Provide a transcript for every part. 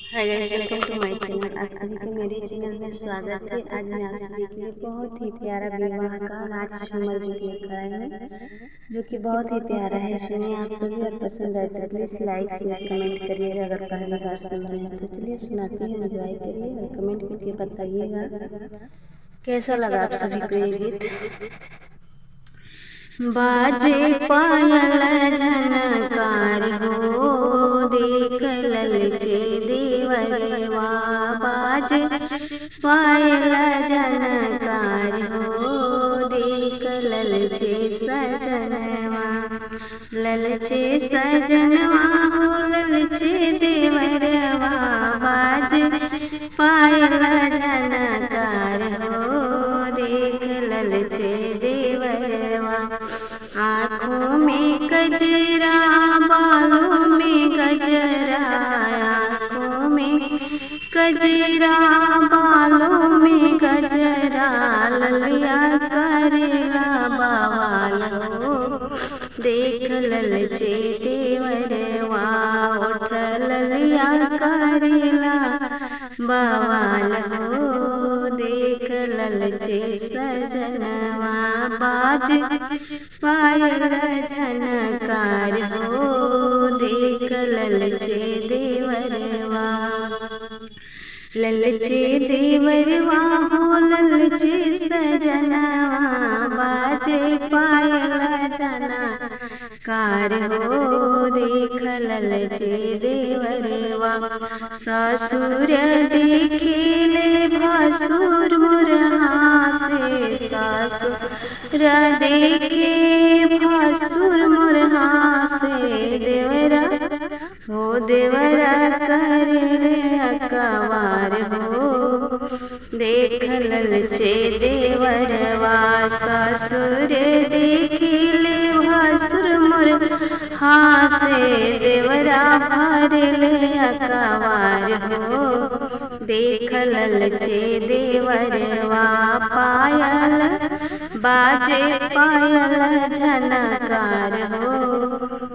Hi guys, welcome two माय channel. आप सभी का मेरे चैनल में स्वागत है। आज मैं आप सभी के लिए बहुत ही प्यारा विवाह का राज झूमर जो लेकर आई हूँ, जो कि बहुत ही प्यारा है। सुनिए, आप सभी और पसंद आए तो प्लीज़ लाइक शेयर कमेंट करिएगा। अगर पहली बार सुन रहे हैं तो चलिए सुनाती हूँ, एंजॉय करिए और कमेंट करके बताइएगा कैसा लगा आप सभी को ये गीत। बाजे पायल झनकार हो, देख ललचे देवरवा। बाजे पायल झनकार हो, देख ललचे सजनवा। ललचे सजनवा हो, ललचे देवरवा। बाजे पायल झनकार हो, देख ललचे देवरवा। आँखों में गजरा, बालों में गजरा। आँखों में गजरा, बालों में गजरा। ललिया करेला बवाल हो, देख ललचे देवरवा। उठ ललिया करेला बवाल हो, देख ललचे सजनवा। बाज पायल झनकार हो, देख ललचे देवरवा। ललचे देवरवा हो, ललचे सजनवा। बाजे पायल झनकार हो, देख ललचे देवरवा। ससुर देखेले भसुर मोर हासे। ससुर देखे भसुर मोर हासे। देवरा हो, देवरा करेले अकवार हो, देख ललचे देवरवा। ससुर देखेले भसुर मोर हासे। देवरा भरेले अकवार हो, देख ललचे देवरवा। पायल बाजे पायल झनकार हो,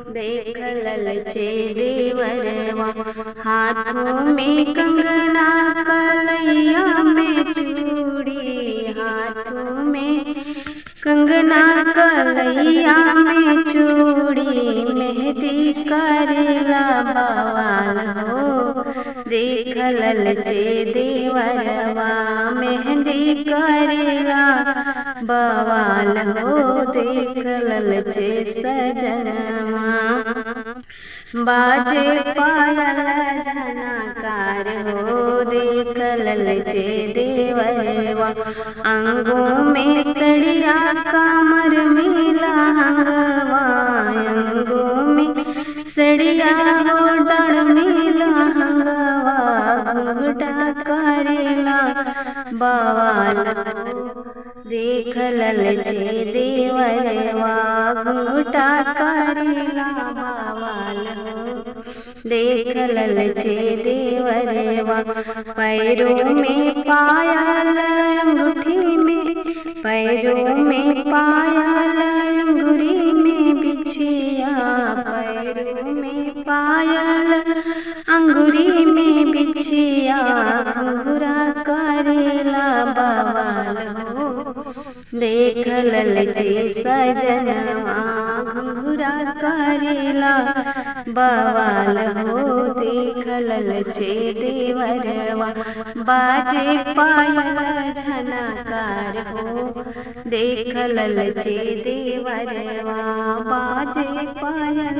देख ललचे देवरवा। हाथों में कंगना, कलैया में चूड़ी। हाथों में कंगना, कलैया में चूड़ी। मेहंदी करेला बवाल हो, देख ललचे देवरवा। मेहंदी करेला बवाल हो, देख ललचे सजनवा। बाजे पायल झनकार हो, देख ललचे देवरवा। अंगों में सड़िया, कमर में लहंगवा। अंगों में सड़िया हो, डाढ़ में लहंगवा। घुंघटा करेला बवाल हो, देख ललचे देवरवा। घुंघटा करेला बवाल हो, देख ललचे देवरवा। पैरों में पायल, अंगूठी में पैरों में पायल, अंगूरी में बिछिया। पैरों में पायल, अंगूरी में बिछिया। घुंघरा करेला बवाल हो, देख ललचे सजनवा। घुंघरा करेला बवाल हो, देख ललचे देवरवा। बाजे पायल झनकार हो, देख ललचे देवरवा। बाजे पायल